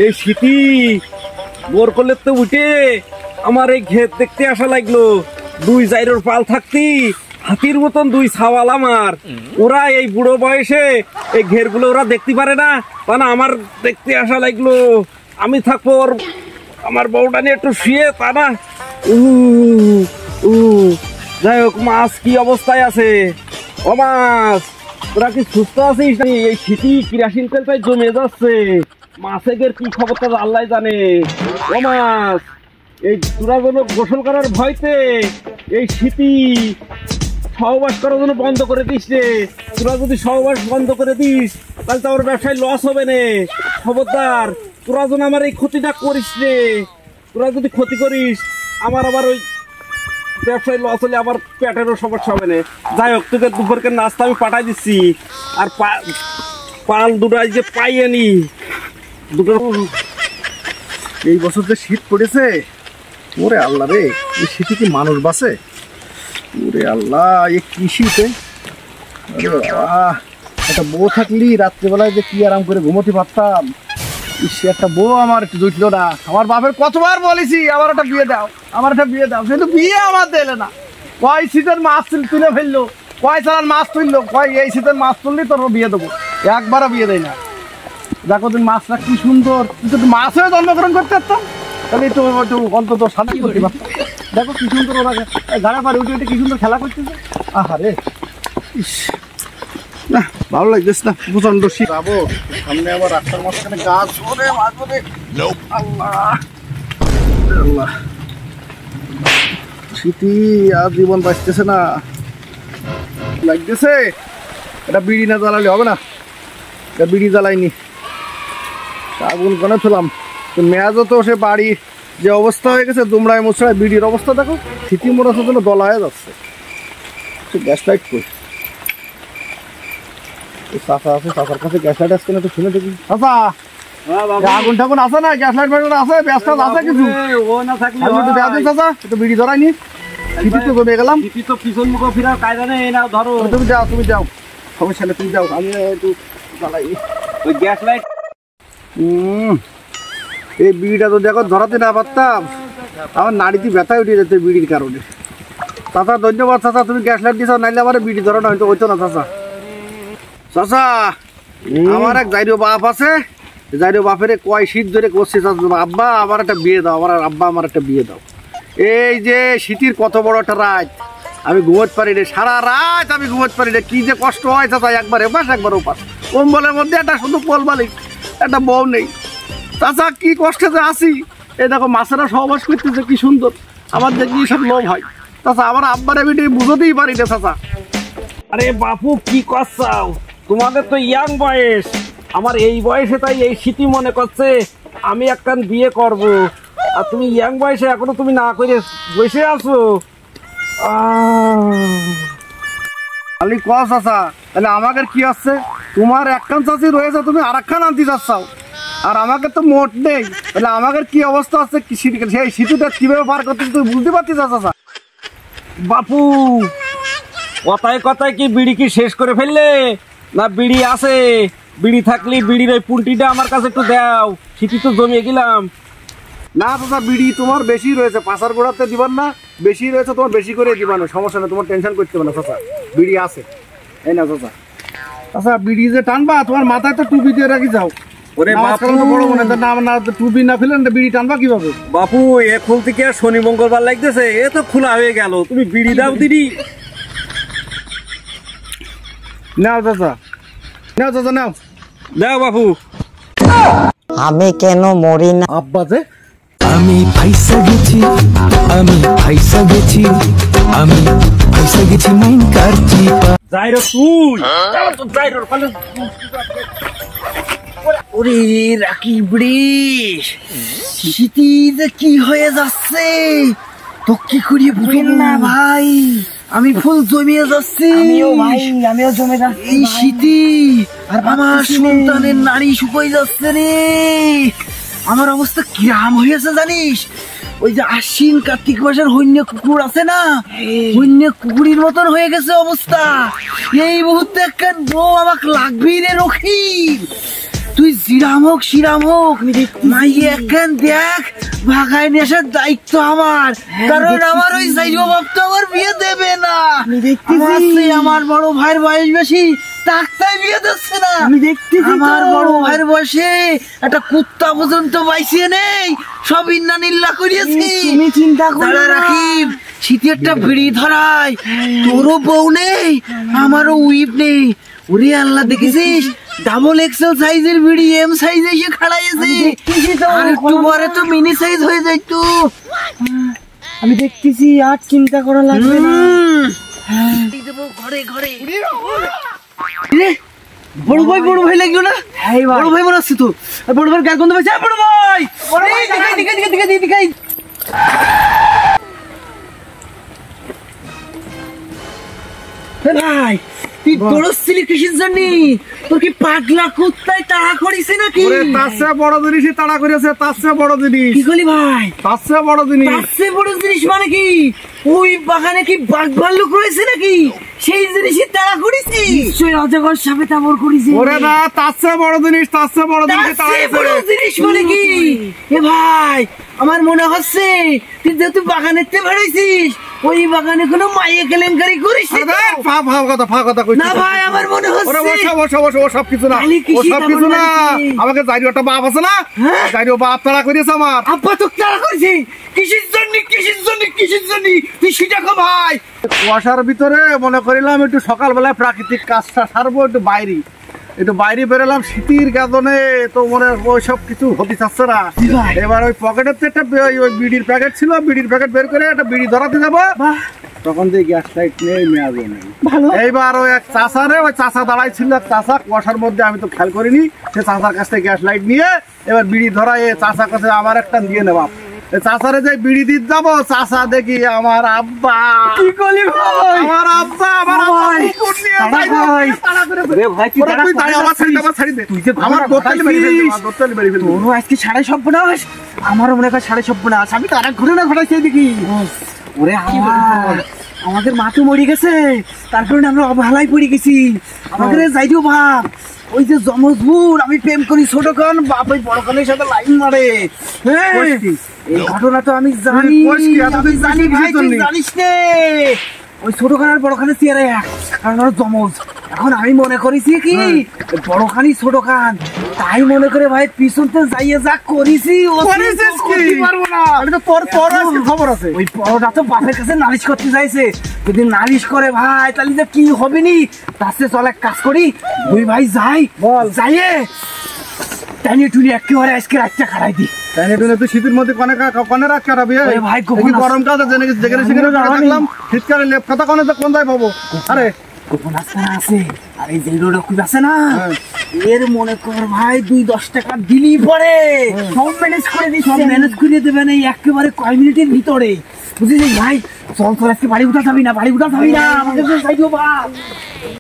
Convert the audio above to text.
এই শীতি বোর করলে তো উঠে আমার এই ঘের দেখতে আসা লাগলো। 2 জাইরোর পাল থাকতি হাতির মতন 2 ছাওয়াল আমার। ওরা এই বুড়ো বয়সে এই ঘের গুলো ওরা দেখতে পারে না, মানে আমার দেখতে আসা লাগলো। আমি থাকবো আমার বউটা নিয়ে একটু শুয়ে, তা না। যাই হোক, মাছ কি অবস্থায় আছে? ও মাছ, তোরা কি সুস্থ আছিস? এই শীতি কেরোসিন তেলটাই জমে যাচ্ছে, মাছের কি খবরটা আল্লাহ জানে। ও মাছ, এই তোরা যেন গোসল করার ভয়তে এই শীতি সহবাস করার জন্য বন্ধ করে দিস রে। তোরা যদি সহবাস বন্ধ করে দিস তাহলে তো আমার ব্যবসায় লস হবে না। খবরদার, তোরা যেন আমার এই ক্ষতিটা করিস রে। তোরা যদি ক্ষতি করিস আমার আবার ওই ব্যবসায় লস হলে আবার পেটেরও সমস্যা হবে না। যাই হোক, তোকে দুপুরকে নাস্তা আমি পাঠাই দিচ্ছি। আর পাল দুটাই যে পাইয়ে নি দুটো। এই বছর যে শীত পড়েছে, ওরে আল্লাহ রে, এই শীতে কি মানুষ বাঁচে? ওরে আল্লাহ, এই কি শীতে! একটা বউ থাকলি রাত্রিবেলায় যে কি আরাম করে ঘুমোতে পারতাম। একটা বউ আমার একটু জুটল না। আমার বাপের কতবার বলেছি আমার একটা বিয়ে দাও, আমার একটা বিয়ে দাও, কিন্তু বিয়ে আমার দিলে না। কয় শীতের মাছ তুলে ফেললো, কয় চালান মাছ তুললো, কয় এই শীতের মাছ তুললেই তোর বিয়ে দেবো। একবারও বিয়ে দেয় না। দেখো তুমি মাছটা কি সুন্দর, কিন্তু মাছ হয়ে জন্মগ্রহণ করতে পারতাম, তাহলে একটু অন্তত শান্তি করতে পারতাম। দেখো কি সুন্দর ওরা গাড়া পারে উঠে উঠে কি সুন্দর খেলা করতেছে। আহারে, ইস, না ভালো লাগতেছে না, প্রচন্ড শীত। যাবো সামনে আবার রাস্তার মাঝখানে গাছ, ওরে মাঝে আল্লাহ আল্লাহ, শীতি আর জীবন বাঁচতেছে না, লাগতেছে। এটা বিড়ি না জ্বালালে হবে না, এটা বিড়ি জ্বালাইনি, আগুন কেনে ফেলাম। তো মেয়াজও তো সে বাড়ির যে অবস্থা হয়ে গেছে, দুমড়ায় মুচড়ায়। বিড়ির অবস্থা দেখো, শীতি মোড়ার জন্য দলা হয়ে যাচ্ছে। গ্যাস লাইট কই? চাষা আছে, চাষার কাছে গ্যাস লাইট আসছে না, তো শুনে দেখি। চাষা, আগুন টাগুন আছে না? গ্যাস লাইট ফাইট আছে, ব্যস্ত আছে কিছু? চাষা একটু বিড়ি ধরাইনি, শীতি তো জমে গেলাম। শীতি তো পিছন মুখ ফিরার কায়দা নেই, না ধরো। তুমি যাও, তুমি যাও, সমস্যা নেই, তুমি যাও, আমি একটু জ্বালাই ওই গ্যাস লাইট। এই বিড়িটা তো দেখো ধরাতে না পারতাম, আমার নাড়িতে ব্যথা উঠে যেত বিড়ির কারণে। চাচা ধন্যবাদ চাচা, তুমি গ্যাস লাইট দিয়েছ, নাইলে আমার বিড়ি ধরানো হয়তো হইতো না। চাচা, চাচা আমার এক জাইরো বাপ আছে, জাইরো বাপের কয় শীত ধরে করছে, আব্বা আমার একটা বিয়ে দাও, আমার আব্বা আমার একটা বিয়ে দাও। এই যে শীতের কত বড় একটা রাত, আমি ঘুমোতে পারি রে, সারা রাত আমি ঘুমোতে পারি রে। কি যে কষ্ট হয় চাচা, একবার এপাশ একবার ওপাশ, কম্বলের মধ্যে একটা শুধু কোল মালিক, একটা বউ নেই। চাচা কি কষ্টে যে আসি। এই দেখো মাছেরা সহবাস করতেছে কি সুন্দর, আমার দেখি সব লোভ হয়। চাচা আমার আব্বার আমি বুঝতেই পারি না চাচা। আরে বাপু, কি করছাও? তোমাদের তো ইয়াং বয়স, আমার এই বয়সে তাই এই শীতি মনে করছে আমি একটা বিয়ে করব, আর তুমি ইয়াং বয়সে এখনো তুমি না করে বসে আছো। খালি কস চাচা, তাহলে আমাকে কি আসছে? তোমার একখান চাষি রয়েছে, তুমি আর একখান আনতে চাচ্ছাও, আর আমাকে তো মোট নেই। তাহলে আমাদের কি অবস্থা আছে, সেই শীতটা কিভাবে পার করতে তুমি বুঝতে পারছিস চাচা? বাপু, কথায় কথায় কি বিড়ি কি শেষ করে ফেললে? না বিড়ি আছে? বিড়ি থাকলে বিড়ির ওই পুলটিটা আমার কাছে একটু দাও, শীতি তো জমিয়ে গেলাম। না চাচা, বিড়ি তোমার বেশি রয়েছে, পাশার গোড়াতে দিবার না, বেশি রয়েছে তোমার, বেশি করে দিবার না, সমস্যা নেই, তোমার টেনশন করতে হবে না চাচা, বিড়ি আছে। এই না চাচা, আচ্ছা বিড়ি যে টানবা তোমার মাথায় তো টুপি দিয়ে রাখি যাও। ওরে বাপু, বড় মনে না টুপি না ফেলেন বিড়ি টানবা কিভাবে? বাপু, এ খুলতে কি আর শনি মঙ্গলবার লাগতেছে? এ তো খোলা হয়ে গেল, তুমি বিড়ি দাও দিদি। নাও চাচা, নাও চাচা, নাও দাও বাপু। আমি কেন মরি না? আব্বা যে আমি ফাইসা গেছি, আমি ফাইসা গেছি, আমি ফাইসা গেছি মাইন কারচি। যাইরো তুই, তো যাইরো পালে। ওরে রাকিবড়ি, শীতি যে কি হয়ে যাচ্ছে, তো কি করি বুঝেন না ভাই, আমি ফুল জমিয়ে যাচ্ছি। আমিও ভাই, আমিও জমে যাচ্ছি এই শীতি, আর আমার সন্তানের নারী শুকিয়ে যাচ্ছে রে। আমার অবস্থা কিরাম হয়েছে জানিস? ওই যে আশ্বিন কার্তিক মাসের হইন্য কুকুর আছে না, হইন্য কুকুরের মতন হয়ে গেছে অবস্থা। এই মুহূর্তে একটা বউ আমাকে লাগবি রে রকিব। তুই জিরাম হোক শিরাম হোক মাইয়ে একখান দেখ, ভাগায় নিয়ে আসার দায়িত্ব আমার। কারণ আমার ওই সাইজো বাপ তো আমার বিয়ে দেবে না। আমার বড় ভাইয়ের বয়স বেশি, তাই বিয়ে দিচ্ছে না। আমি দেখতেছি আমার বড় ভাইয়ের বয়সে একটা কুত্তা পর্যন্ত বাইসিয়ে নেই, সব ইন্না নিল্লা করিয়েছি। তুমি চিন্তা করো রাকিব, শীতে একটা বিড়ি ধরায়, তোরও বউ নেই আমারও উইপ নেই। ওরে আল্লাহ, দেখেছিস ডাবল এক্সেল সাইজের বিড়ি এম সাইজ এসে খাড়াইছে, আর একটু পরে তো মিনি সাইজ হয়ে যাইতো। আমি দেখতেছি, আর চিন্তা করা লাগবে না। ঘরে ঘরে বড় ভাই লাগলো না? বড় ভাই মনে আসছে তো, বড় ভাই গায়ে গন্ধ পাইছে। বড় ভাই দিখাই ভাই, তুই দৌড়চ্ছিলি কিসের জন্য? তোর কি পাগলা কুত্তায় তাড়া করিস নাকি? তার চেয়ে বড় জিনিসই তাড়া করেছে, তার চেয়ে বড় জিনিস। কি করলি ভাই? তার চেয়ে বড় জিনিস। তার চেয়ে বড় জিনিস মানে কি? ওই বাগানে কি বাঘ ভাল্লুক রয়েছে নাকি? সেই জিনিসই তাড়া করিছি। নিশ্চয়ই অজগর সাপে তাবর করিছি। ওরে না, তার চেয়ে বড় জিনিস, তার চেয়ে বড় জিনিস। তার চেয়ে বড় জিনিস মানে কি? এ ভাই, আমার মনে হচ্ছে তুই যেহেতু বাগানের তে বেড়াইছিস, ওই বাগানে কোনো মাইয়ে কেলেঙ্কারি করিস না ভাই? আমার মনে হচ্ছে সব কিছু না, সব কিছু না। আমাকে জারিও একটা বাপ আছে না, জারিও বাপ তাড়া করিয়েছে আমার। আব্বা তো তাড়া করেছি। কিসের জন্য কিসের জন্য কিসের জন্য তুই সেটা কো ভাই? কুয়াশার ভিতরে মনে করিলাম একটু সকালবেলায় প্রাকৃতিক কাজটা সারবো, একটু বাইরে বেরোলাম শীতের গাজনে, তো মনে ওই সব কিছু হতে চাচ্ছে না। এবার ওই পকেটের একটা ওই বিড়ির প্যাকেট ছিল, বিড়ির প্যাকেট বের করে একটা বিড়ি ধরাতে যাবো, তখন দিয়ে গ্যাস লাইট নেই, মেয়াজও নেই। এইবার ওই এক চাষা রে, ওই চাষা দাঁড়াই ছিল, এক চাষা কুয়াশার মধ্যে, আমি তো খেয়াল করিনি। সে চাষার কাছ থেকে গ্যাস লাইট নিয়ে এবার বিড়ি ধরায় চাষার কাছে আমার একটা দিয়ে নেওয়া। চাষারে যে বিড়ি দিতে যাবো, চাষা দেখি আমার আব্বা। কি করলি ভাই? আমার আব্বা, আমার আমারও মনে হয় 7.5। আমি তো আরেক ঘটনা ঘটাইছি দেখি। ওরে আমাদের মা তো মরে গেছে, তার কারণে আমরা অবহেলায় পড়ে গেছি। আমাদের যাইও বাপ, ওই যে জমজপুর আমি প্রেম করি ছোট খান, বাপ ওই বড় খানের সাথে লাইন মারে। এই ঘটনা তো আমি জানি, জানি ভাই, তুই জানিস নে। ওই ছোট খান আর বড় খানের চেয়ারে এক, কারণ ওরা জমজ। এখন আমি মনে করেছি কি বড় খানই ছোট খান, তাই মনে করে ভাই পিছনতে যাইয়ে যা করেছি। খবর আছে, ওই বড়টা তো বাপের কাছে নালিশ করতে যাইছে। যদি নালিশ করে ভাই, তাহলে যে কি হবে নি। তার চেয়ে চল এক কাজ করি, দুই ভাই যাই, বল যাইয়ে টানি টুনি একেবারে আজকে রাতটা খাড়াই দি। তুই শীতের মধ্যে কনে রাত কাটাবি ভাই? গরমকাল যেখানে থাকলাম, শীতকালে লেপ খাতা কোন যায় পাবো? আরে গোপন আস্তানা আছে, আর এই যে রকুব আছে না, এর মনে কর ভাই 2-10 টাকা দিলি পরে সব ম্যানেজ করে দিই, সব ম্যানেজ করে দেবেন এই একেবারে কয় মিনিটের ভিতরে। বুঝলি ভাই? চল চল, আজকে বাড়ি উঠা যাবি না, বাড়ি উঠা যাবি না, আমাদের যাইও বা।